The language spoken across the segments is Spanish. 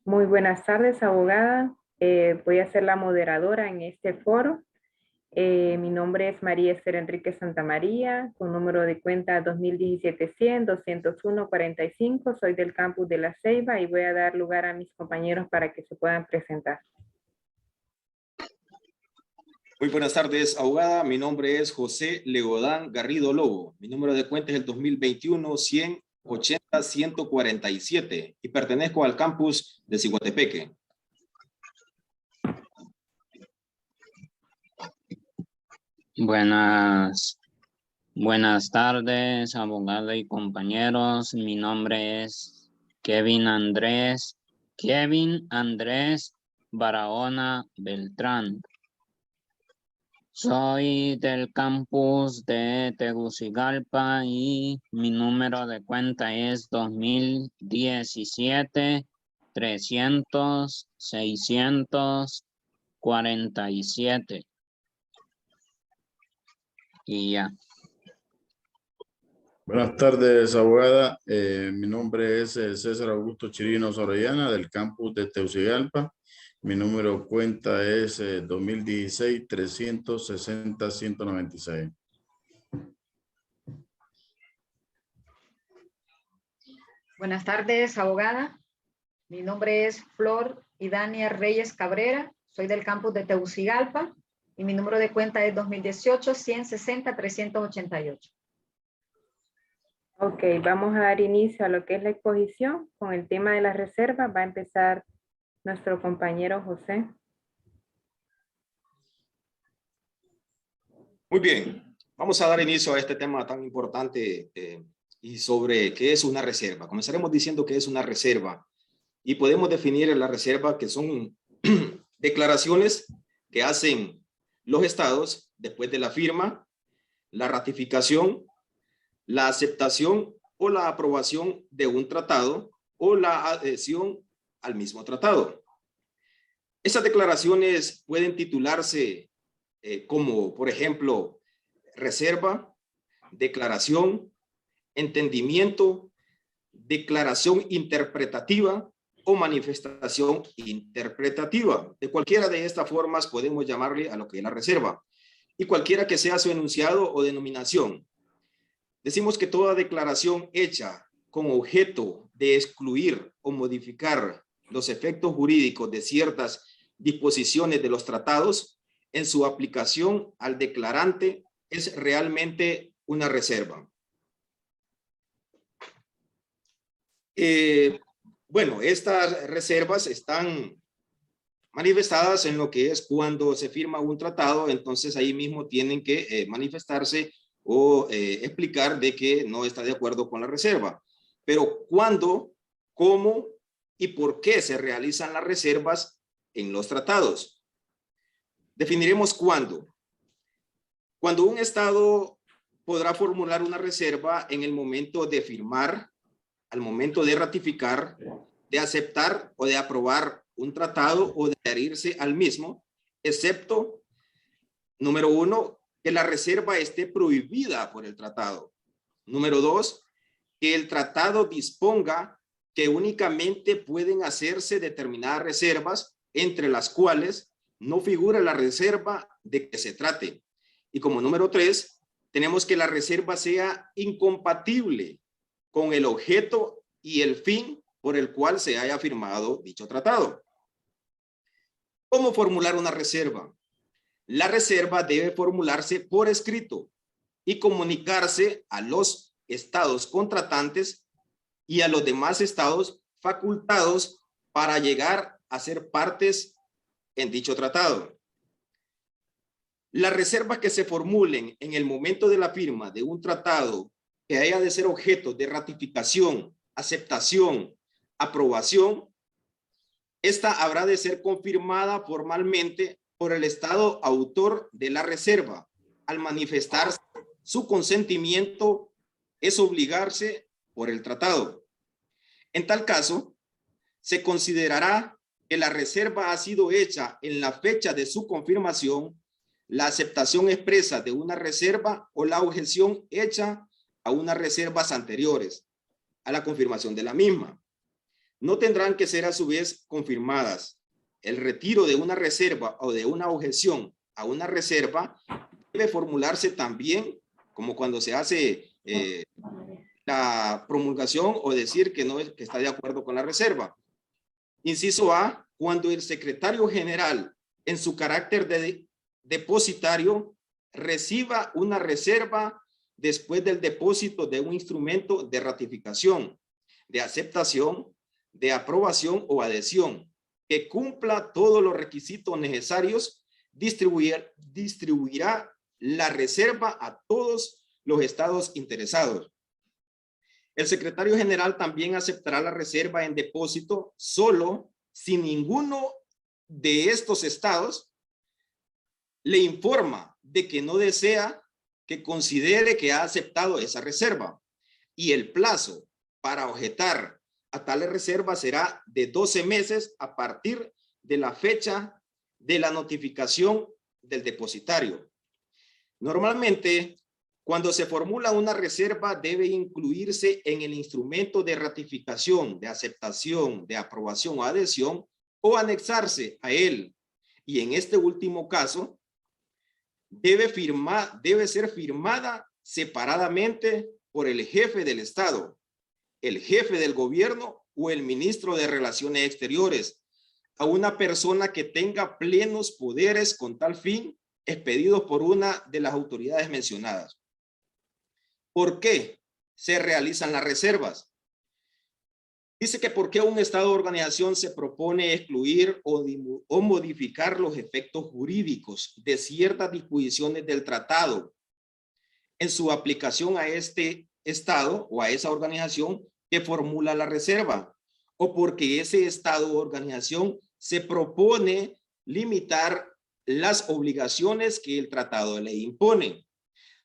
Muy buenas tardes, abogada. Voy a ser la moderadora en este foro. Mi nombre es María Esther Enrique Santamaría, con número de cuenta 2017-100-201-45. Soy del campus de La Ceiba y voy a dar lugar a mis compañeros para que se puedan presentar. Muy buenas tardes, abogada. Mi nombre es José Leodán Garrido Lobo. Mi número de cuenta es el 2021-100-80-147 y pertenezco al campus de Ciguatepeque. Buenas tardes, abogado y compañeros. Mi nombre es Kevin Andrés Barahona Beltrán. Soy del campus de Tegucigalpa y mi número de cuenta es 2017-300-647. Y ya. Buenas tardes, abogada. Mi nombre es César Augusto Chirinos Orellana, del campus de Tegucigalpa. Mi número de cuenta es 2016-360-196. Buenas tardes, abogada. Mi nombre es Flor Idania Reyes Cabrera. Soy del campus de Tegucigalpa y mi número de cuenta es 2018-160-388. Ok, vamos a dar inicio a lo que es la exposición. Con el tema de la reserva va a empezar nuestro compañero José. Muy bien, vamos a dar inicio a este tema tan importante y sobre qué es una reserva. Comenzaremos diciendo qué es una reserva y podemos definir la reserva que son declaraciones que hacen los estados después de la firma, la ratificación, la aceptación o la aprobación de un tratado o la adhesión al mismo tratado. Esas declaraciones pueden titularse como, por ejemplo, reserva, declaración, entendimiento, declaración interpretativa o manifestación interpretativa. De cualquiera de estas formas podemos llamarle a lo que es la reserva. Y cualquiera que sea su enunciado o denominación. Decimos que toda declaración hecha con objeto de excluir o modificar los efectos jurídicos de ciertas disposiciones de los tratados en su aplicación al declarante es realmente una reserva. Bueno, estas reservas están manifestadas en lo que es cuando se firma un tratado, entonces ahí mismo tienen que manifestarse o explicar de que no está de acuerdo con la reserva. Pero ¿cuándo, cómo y por qué se realizan las reservas en los tratados? Definiremos cuándo. Cuando un estado podrá formular una reserva en el momento de firmar, al momento de ratificar, de aceptar o de aprobar un tratado o de adherirse al mismo, excepto, número 1, que la reserva esté prohibida por el tratado. Número 2, que el tratado disponga que únicamente pueden hacerse determinadas reservas, entre las cuales no figura la reserva de que se trate. Y como número 3, tenemos que la reserva sea incompatible con el objeto y el fin por el cual se haya firmado dicho tratado. ¿Cómo formular una reserva? La reserva debe formularse por escrito y comunicarse a los estados contratantes y a los demás estados facultados para llegar a ser partes en dicho tratado. Las reservas que se formulen en el momento de la firma de un tratado que haya de ser objeto de ratificación, aceptación, aprobación, esta habrá de ser confirmada formalmente por el estado autor de la reserva. Al manifestar su consentimiento, es obligarse por el tratado. En tal caso, se considerará que la reserva ha sido hecha en la fecha de su confirmación, la aceptación expresa de una reserva o la objeción hecha a unas reservas anteriores a la confirmación de la misma. no tendrán que ser a su vez confirmadas. El retiro de una reserva o de una objeción a una reserva debe formularse también como cuando se hace la promulgación o decir que no que está de acuerdo con la reserva. Inciso A, cuando el secretario general en su carácter de depositario reciba una reserva después del depósito de un instrumento de ratificación, de aceptación, de aprobación o adhesión, que cumpla todos los requisitos necesarios, distribuirá la reserva a todos los estados interesados. El secretario general también aceptará la reserva en depósito solo si ninguno de estos estados le informa de que no desea que considere que ha aceptado esa reserva, y el plazo para objetar a tales reservas será de 12 meses a partir de la fecha de la notificación del depositario. Normalmente, cuando se formula una reserva, debe incluirse en el instrumento de ratificación, de aceptación, de aprobación o adhesión, o anexarse a él. Y en este último caso, debe ser firmada separadamente por el jefe del Estado, el jefe del gobierno o el ministro de Relaciones Exteriores, a una persona que tenga plenos poderes con tal fin, expedidos por una de las autoridades mencionadas. ¿Por qué se realizan las reservas? Dice que por qué un estado o organización se propone excluir o modificar los efectos jurídicos de ciertas disposiciones del tratado en su aplicación a este estado o a esa organización que formula la reserva, o porque ese estado o organización se propone limitar las obligaciones que el tratado le impone.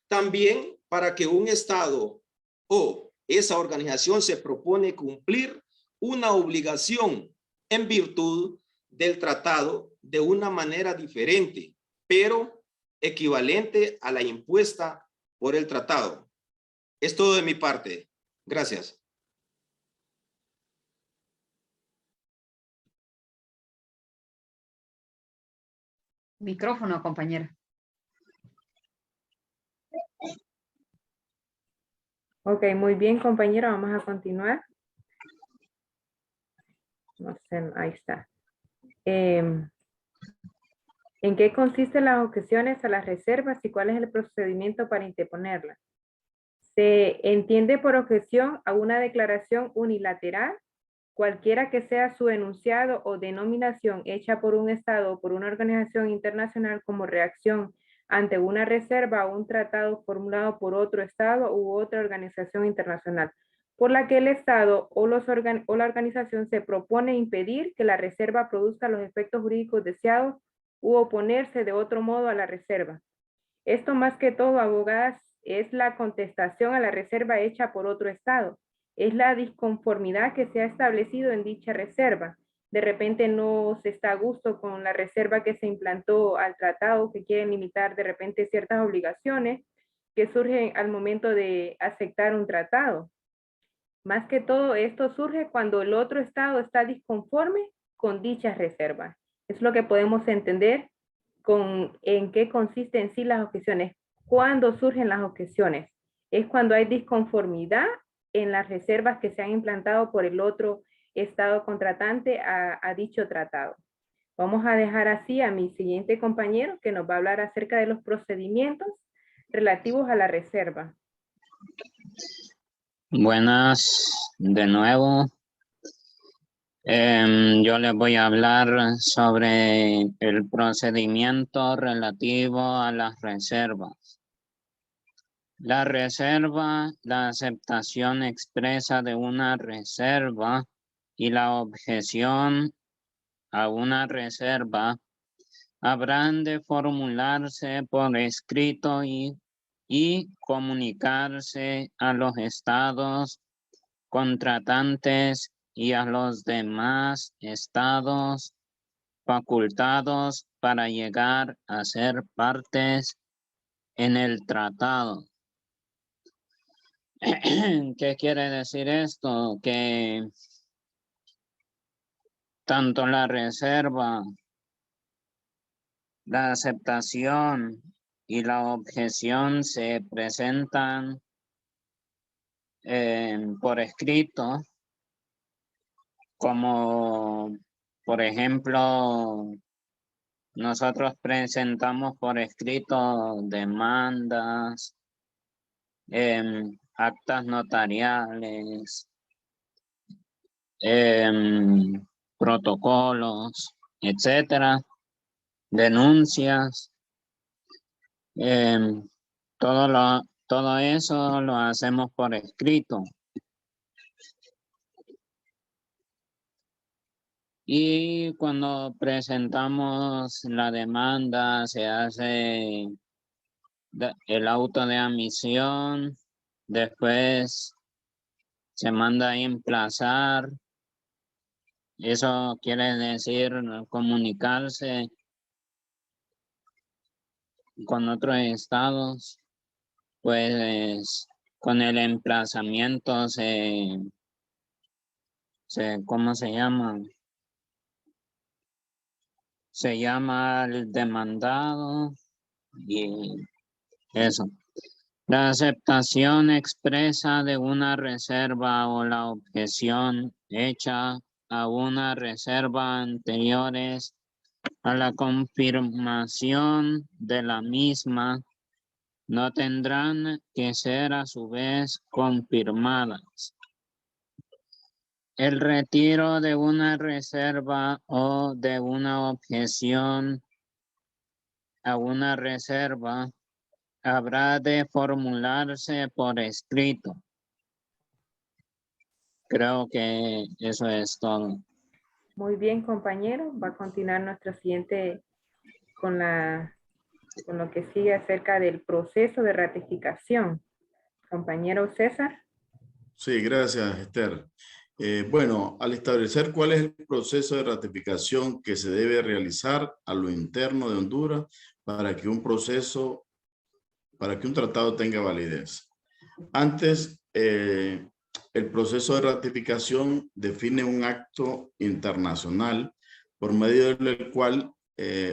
También para que un estado o esa organización se propone cumplir una obligación en virtud del tratado de una manera diferente, pero equivalente a la impuesta por el tratado. Es todo de mi parte. Gracias. Micrófono, compañera. Ok, muy bien, compañero. Vamos a continuar. No sé, ahí está. ¿En qué consisten las objeciones a las reservas y cuál es el procedimiento para interponerlas? Se entiende por objeción a una declaración unilateral, cualquiera que sea su enunciado o denominación hecha por un Estado o por una organización internacional como reacción ante una reserva o un tratado formulado por otro Estado u otra organización internacional, por la que el Estado o la organización se propone impedir que la reserva produzca los efectos jurídicos deseados u oponerse de otro modo a la reserva. Esto más que todo, abogadas, es la contestación a la reserva hecha por otro Estado. Es la disconformidad que se ha establecido en dicha reserva. De repente no se está a gusto con la reserva que se implantó al tratado, que quieren limitar de repente ciertas obligaciones que surgen al momento de aceptar un tratado. Más que todo, esto surge cuando el otro Estado está disconforme con dichas reservas. Es lo que podemos entender en qué consisten en sí las objeciones. ¿Cuándo surgen las objeciones? Es cuando hay disconformidad en las reservas que se han implantado por el otro Estado contratante a dicho tratado. Vamos a dejar así a mi siguiente compañero que nos va a hablar acerca de los procedimientos relativos a la reserva. Buenas, de nuevo. Yo les voy a hablar sobre el procedimiento relativo a las reservas. La reserva, la aceptación expresa de una reserva y la objeción a una reserva habrán de formularse por escrito y comunicarse a los estados contratantes y a los demás estados facultados para llegar a ser partes en el tratado. ¿Qué quiere decir esto? Que tanto la reserva, la aceptación y la objeción se presentan por escrito, como por ejemplo, nosotros presentamos por escrito demandas, actas notariales, protocolos, etcétera, denuncias, todo eso lo hacemos por escrito. Y cuando presentamos la demanda, se hace el auto de admisión, después se manda a emplazar. Eso quiere decir comunicarse con otros estados, pues con el emplazamiento ¿cómo se llama? Se llama el demandado y eso. La aceptación expresa de una reserva o la objeción hecha a una reserva anteriores a la confirmación de la misma no tendrán que ser a su vez confirmadas. El retiro de una reserva o de una objeción a una reserva habrá de formularse por escrito. Creo que eso es todo. Muy bien, compañero. Va a continuar nuestro siguiente con lo que sigue acerca del proceso de ratificación. Compañero César. Sí, gracias, Esther. Bueno, al establecer cuál es el proceso de ratificación que se debe realizar a lo interno de Honduras para que un tratado tenga validez. Antes, el proceso de ratificación define un acto internacional por medio del cual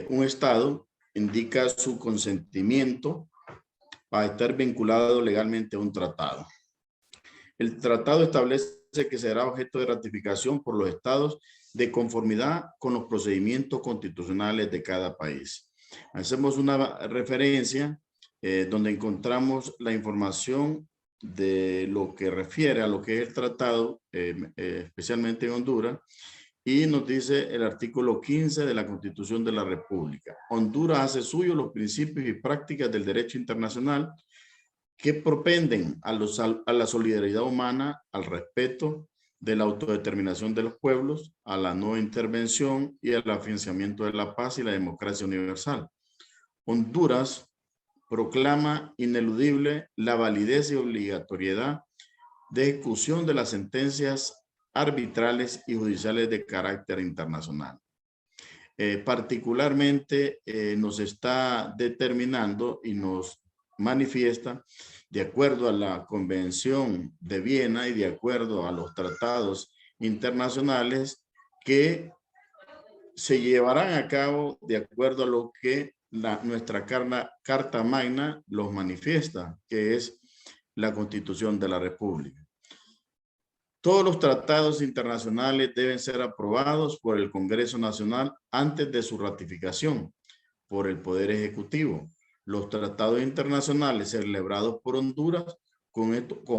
un estado indica su consentimiento para estar vinculado legalmente a un tratado. El tratado establece que será objeto de ratificación por los estados de conformidad con los procedimientos constitucionales de cada país. Hacemos una referencia donde encontramos la información de lo que refiere a lo que es el tratado, especialmente en Honduras, y nos dice el artículo 15 de la Constitución de la República. Honduras hace suyo los principios y prácticas del derecho internacional que propenden a la solidaridad humana, al respeto de la autodeterminación de los pueblos, a la no intervención y al afianzamiento de la paz y la democracia universal. Honduras proclama ineludible la validez y obligatoriedad de ejecución de las sentencias arbitrales y judiciales de carácter internacional. Particularmente nos está determinando y nos manifiesta, de acuerdo a la Convención de Viena y de acuerdo a los tratados internacionales, que se llevarán a cabo de acuerdo a lo que nuestra Carta Magna los manifiesta, que es la Constitución de la República. Todos los tratados internacionales deben ser aprobados por el Congreso Nacional antes de su ratificación por el Poder Ejecutivo. Los tratados internacionales celebrados por Honduras con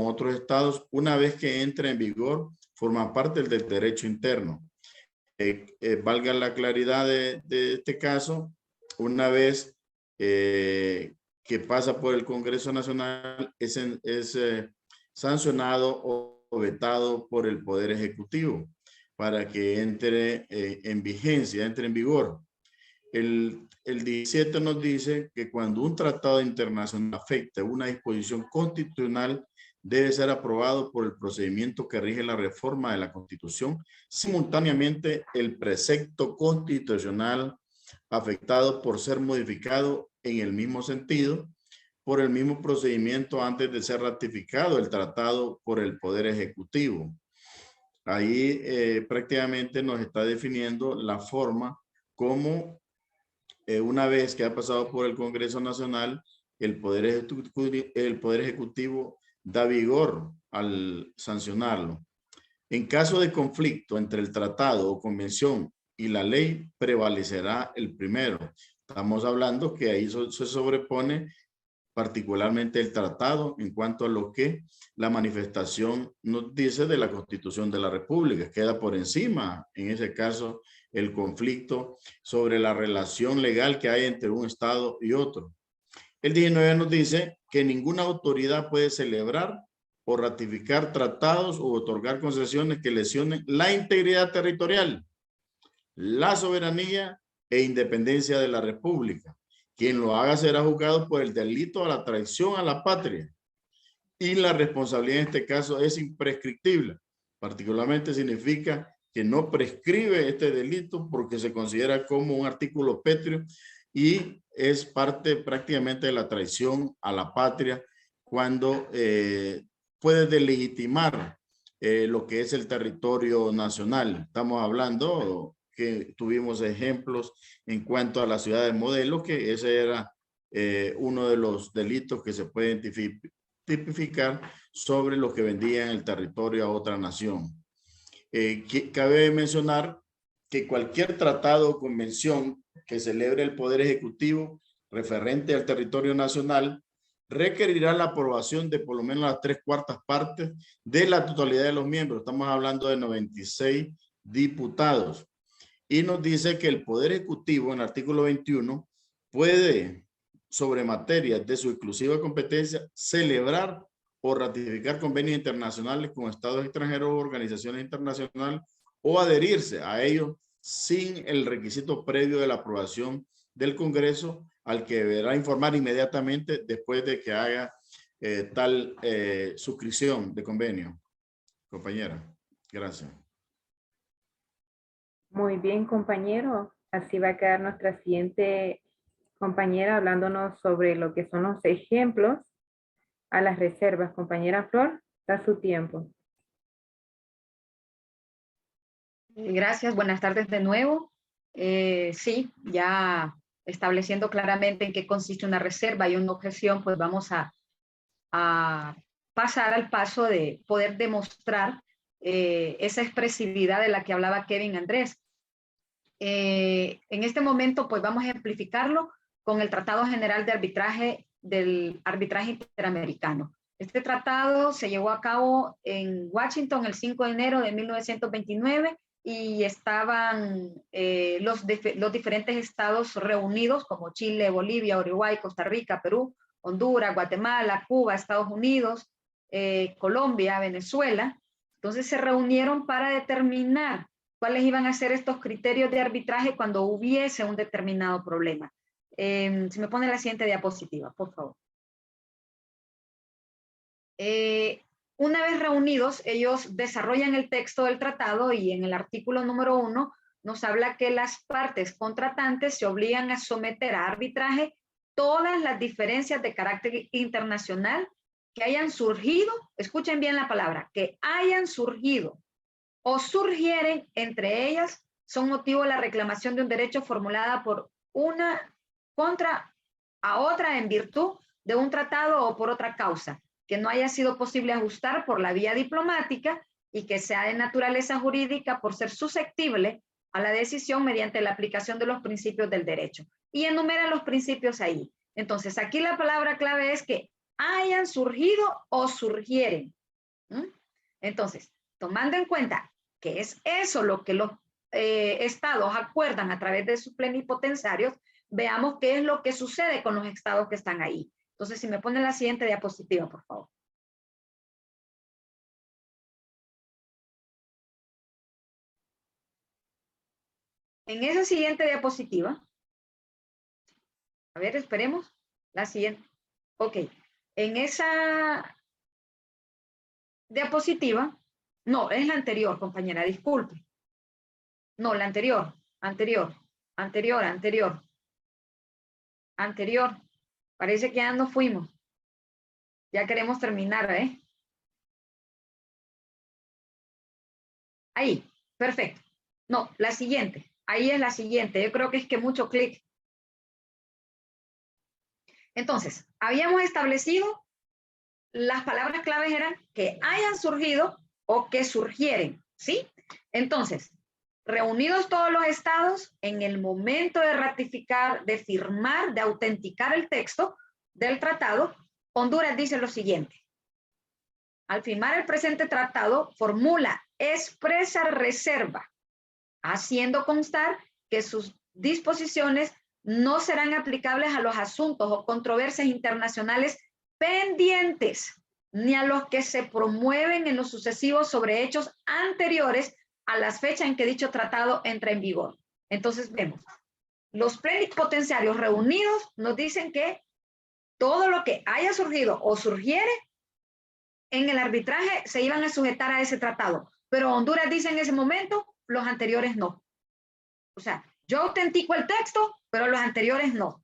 otros estados, una vez que entre en vigor, forman parte del derecho interno. Valga la claridad de este caso, una vez que pasa por el Congreso Nacional, es sancionado o vetado por el Poder Ejecutivo para que entre en vigencia, entre en vigor. El 17 nos dice que cuando un tratado internacional afecta una disposición constitucional, debe ser aprobado por el procedimiento que rige la reforma de la Constitución, simultáneamente el precepto constitucional afectado por ser modificado en el mismo sentido, por el mismo procedimiento antes de ser ratificado el tratado por el Poder Ejecutivo. Ahí prácticamente nos está definiendo la forma como una vez que ha pasado por el Congreso Nacional, el Poder Ejecutivo da vigor al sancionarlo. En caso de conflicto entre el tratado o convención y la ley, prevalecerá el primero. Estamos hablando que ahí se sobrepone particularmente el tratado en cuanto a lo que la manifestación nos dice de la Constitución de la República. Queda por encima, en ese caso, el conflicto sobre la relación legal que hay entre un Estado y otro. El 19 nos dice que ninguna autoridad puede celebrar o ratificar tratados o otorgar concesiones que lesionen la integridad territorial, la soberanía e independencia de la República. Quien lo haga será juzgado por el delito a la traición a la patria. Y la responsabilidad en este caso es imprescriptible. Particularmente significa que no prescribe este delito porque se considera como un artículo pétreo y es parte prácticamente de la traición a la patria cuando puede delegitimar lo que es el territorio nacional. Estamos hablando que tuvimos ejemplos en cuanto a la ciudad de modelo, que ese era uno de los delitos que se puede tipificar sobre los que vendían el territorio a otra nación. Cabe mencionar que cualquier tratado o convención que celebre el Poder Ejecutivo referente al territorio nacional requerirá la aprobación de por lo menos las 3/4 partes de la totalidad de los miembros. Estamos hablando de 96 diputados. Y nos dice que el Poder Ejecutivo, en el artículo 21, puede, sobre materias de su exclusiva competencia, celebrar o ratificar convenios internacionales con estados extranjeros o organizaciones internacionales o adherirse a ellos sin el requisito previo de la aprobación del Congreso, al que deberá informar inmediatamente después de que haga tal suscripción de convenio. Compañera, gracias. Muy bien, compañero. Así va a quedar nuestra siguiente compañera hablándonos sobre lo que son los ejemplos a las reservas. Compañera Flor, da su tiempo. Gracias, buenas tardes de nuevo. Sí, ya estableciendo claramente en qué consiste una reserva y una objeción, pues vamos a pasar al paso de poder demostrar esa expresividad de la que hablaba Kevin Andrés. En este momento, pues vamos a ejemplificarlo con el Tratado General de Arbitraje del Arbitraje Interamericano. Este tratado se llevó a cabo en Washington el 5 de enero de 1929 y estaban los diferentes estados reunidos como Chile, Bolivia, Uruguay, Costa Rica, Perú, Honduras, Guatemala, Cuba, Estados Unidos, Colombia, Venezuela. Entonces se reunieron para determinar cuáles iban a ser estos criterios de arbitraje cuando hubiese un determinado problema. Si me pone la siguiente diapositiva, por favor. Una vez reunidos, ellos desarrollan el texto del tratado y en el artículo número 1 nos habla que las partes contratantes se obligan a someter a arbitraje todas las diferencias de carácter internacional que hayan surgido, escuchen bien la palabra, que hayan surgido o surgieren entre ellas, son motivo de la reclamación de un derecho formulada por una contra a otra en virtud de un tratado o por otra causa, que no haya sido posible ajustar por la vía diplomática y que sea de naturaleza jurídica por ser susceptible a la decisión mediante la aplicación de los principios del derecho. Y enumera los principios ahí. Entonces, aquí la palabra clave es que hayan surgido o surgieren. Entonces, tomando en cuenta que es eso lo que los estados acuerdan a través de sus plenipotenciarios, veamos qué es lo que sucede con los estados que están ahí. Entonces, si me ponen la siguiente diapositiva, por favor. En esa siguiente diapositiva, a ver, esperemos, la siguiente. Ok, en esa diapositiva, no, es la anterior, compañera, disculpe. No, la anterior. Parece que ya nos fuimos. Ya queremos terminar, ¿eh? Ahí, perfecto. No, la siguiente. Ahí es la siguiente. Yo creo que es que mucho clic. Entonces, habíamos establecido las palabras claves eran que hayan surgido o que surgieren, ¿sí? Entonces, reunidos todos los estados, en el momento de ratificar, de firmar, de autenticar el texto del tratado, Honduras dice lo siguiente. Al firmar el presente tratado, formula expresa reserva, haciendo constar que sus disposiciones no serán aplicables a los asuntos o controversias internacionales pendientes, ni a los que se promueven en los sucesivos sobre hechos anteriores a las fechas en que dicho tratado entra en vigor. Entonces vemos, los plenipotenciarios reunidos nos dicen que todo lo que haya surgido o surgiere en el arbitraje se iban a sujetar a ese tratado, pero Honduras dice en ese momento, los anteriores no. O sea, yo autentico el texto, pero los anteriores no,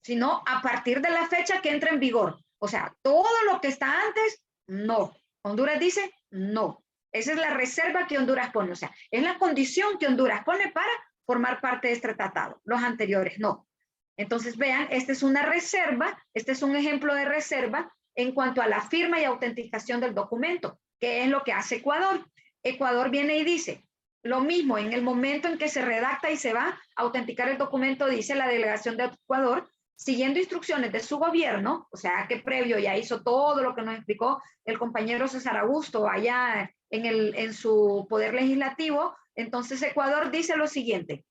sino a partir de la fecha que entra en vigor. O sea, todo lo que está antes, no. Honduras dice no. Esa es la reserva que Honduras pone. O sea, es la condición que Honduras pone para formar parte de este tratado. Los anteriores no. Entonces, vean, esta es una reserva, este es un ejemplo de reserva en cuanto a la firma y autenticación del documento, que es lo que hace Ecuador. Ecuador viene y dice, lo mismo, en el momento en que se redacta y se va a autenticar el documento, dice la delegación de Ecuador, siguiendo instrucciones de su gobierno, o sea, que previo ya hizo todo lo que nos explicó el compañero César Augusto allá en su poder legislativo. Entonces Ecuador dice lo siguiente,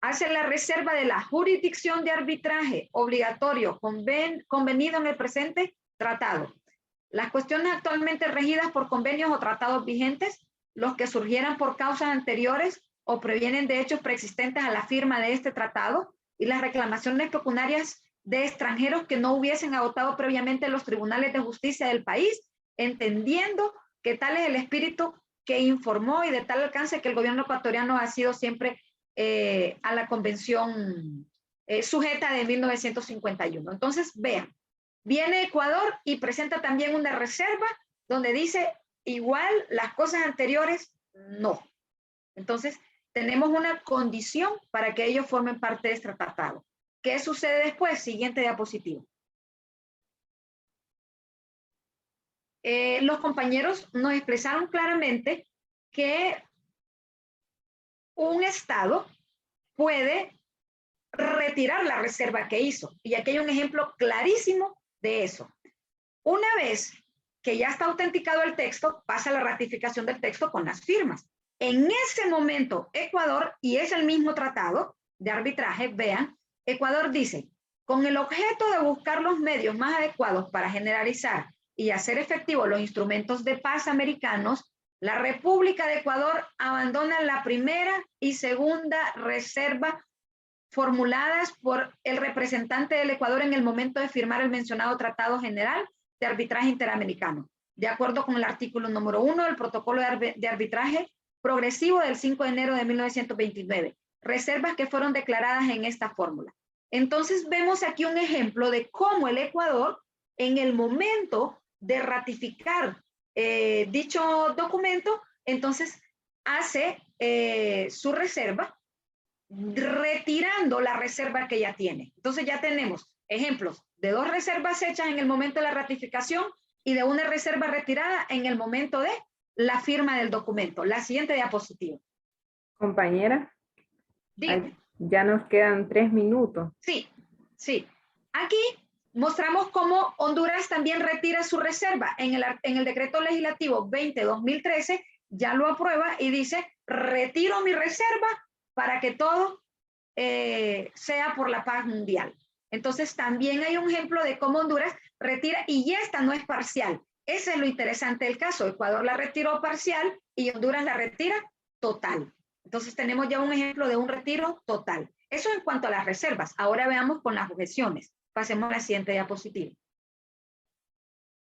hace la reserva de la jurisdicción de arbitraje obligatorio convenido en el presente tratado. Las cuestiones actualmente regidas por convenios o tratados vigentes, los que surgieran por causas anteriores o provienen de hechos preexistentes a la firma de este tratado, y las reclamaciones pecuniarias de extranjeros que no hubiesen agotado previamente los tribunales de justicia del país, entendiendo que tal es el espíritu que informó y de tal alcance que el gobierno ecuatoriano ha sido siempre a la convención sujeta de 1951. Entonces, vean, viene Ecuador y presenta también una reserva donde dice igual las cosas anteriores no. Entonces, tenemos una condición para que ellos formen parte de este tratado. ¿Qué sucede después? Siguiente diapositiva. Los compañeros nos expresaron claramente que un Estado puede retirar la reserva que hizo. Y aquí hay un ejemplo clarísimo de eso. Una vez que ya está autenticado el texto, pasa la ratificación del texto con las firmas. En ese momento, Ecuador, y es el mismo tratado de arbitraje, vean, Ecuador dice, con el objeto de buscar los medios más adecuados para generalizar y hacer efectivos los instrumentos de paz americanos, la República de Ecuador abandona la primera y segunda reserva formuladas por el representante del Ecuador en el momento de firmar el mencionado Tratado General de Arbitraje Interamericano, de acuerdo con el artículo número 1 del Protocolo de Arbitraje Progresivo del 5 de enero de 1929, reservas que fueron declaradas en esta fórmula. Entonces vemos aquí un ejemplo de cómo el Ecuador, en el momento de ratificar dicho documento, entonces hace su reserva, retirando la reserva que ya tiene. Entonces ya tenemos ejemplos de dos reservas hechas en el momento de la ratificación y de una reserva retirada en el momento de la firma del documento. La siguiente diapositiva. Compañera, Dígame. ya nos quedan 3 minutos. Sí, sí. Aquí mostramos cómo Honduras también retira su reserva. En el decreto legislativo 20-2013 ya lo aprueba y dice, retiro mi reserva para que todo sea por la paz mundial. Entonces también hay un ejemplo de cómo Honduras retira, y esta no es parcial. Ese es lo interesante del caso. Ecuador la retiró parcial y Honduras la retira total. Entonces tenemos ya un ejemplo de un retiro total. Eso en cuanto a las reservas. Ahora veamos con las objeciones. Pasemos a la siguiente diapositiva.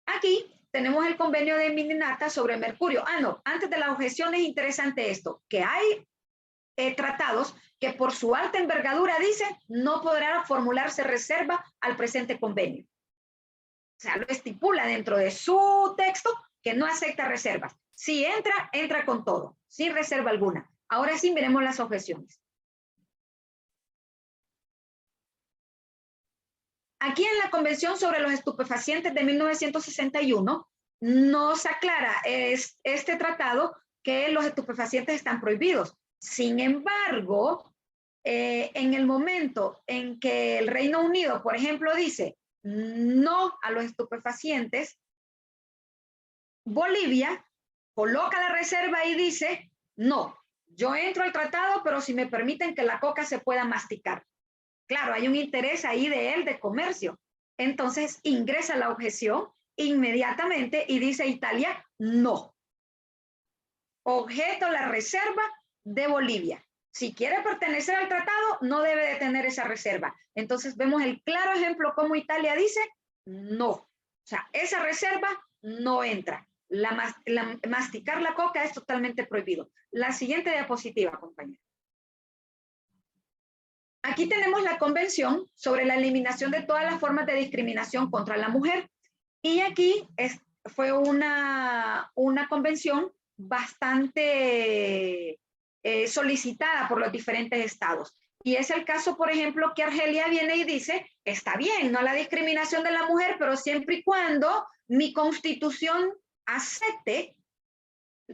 Aquí tenemos el convenio de Minamata sobre mercurio. No, antes de las objeciones es interesante esto, que hay tratados que por su alta envergadura dice no podrá formularse reserva al presente convenio. O sea, lo estipula dentro de su texto que no acepta reservas. Si entra, entra con todo, sin reserva alguna. Ahora sí, miremos las objeciones. Aquí en la Convención sobre los Estupefacientes de 1961 nos aclara este tratado que los estupefacientes están prohibidos. Sin embargo, en el momento en que el Reino Unido, por ejemplo, dice no a los estupefacientes, Bolivia coloca la reserva y dice no, yo entro al tratado, pero si me permiten que la coca se pueda masticar. Claro, hay un interés ahí de él de comercio. Entonces ingresa la objeción inmediatamente y dice Italia, no. Objeto la reserva de Bolivia. Si quiere pertenecer al tratado, no debe de tener esa reserva. Entonces vemos el claro ejemplo como Italia dice, no. O sea, esa reserva no entra. Masticar la coca es totalmente prohibido. La siguiente diapositiva, compañero. Aquí tenemos la Convención sobre la eliminación de todas las formas de discriminación contra la mujer. Y aquí fue una convención bastante solicitada por los diferentes estados. Y es el caso, por ejemplo, que Argelia viene y dice, está bien, no la discriminación de la mujer, pero siempre y cuando mi constitución acepte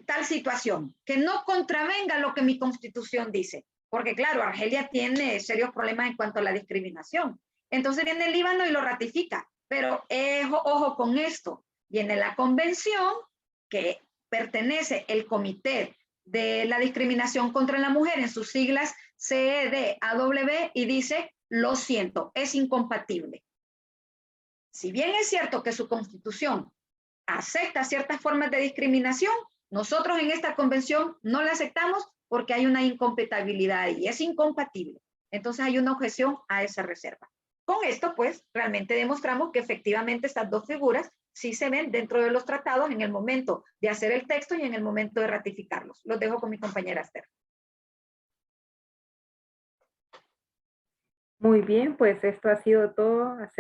tal situación, que no contravenga lo que mi constitución dice. Porque claro, Argelia tiene serios problemas en cuanto a la discriminación. Entonces viene el Líbano y lo ratifica. Pero ojo con esto. Viene la convención que pertenece el Comité de la Discriminación contra la Mujer en sus siglas CEDAW y dice, lo siento, es incompatible. Si bien es cierto que su constitución acepta ciertas formas de discriminación, nosotros en esta convención no la aceptamos porque hay una incompatibilidad y es incompatible. Entonces hay una objeción a esa reserva. Con esto, pues, realmente demostramos que efectivamente estas dos figuras sí se ven dentro de los tratados en el momento de hacer el texto y en el momento de ratificarlos. Los dejo con mi compañera Esther. Muy bien, pues esto ha sido todo.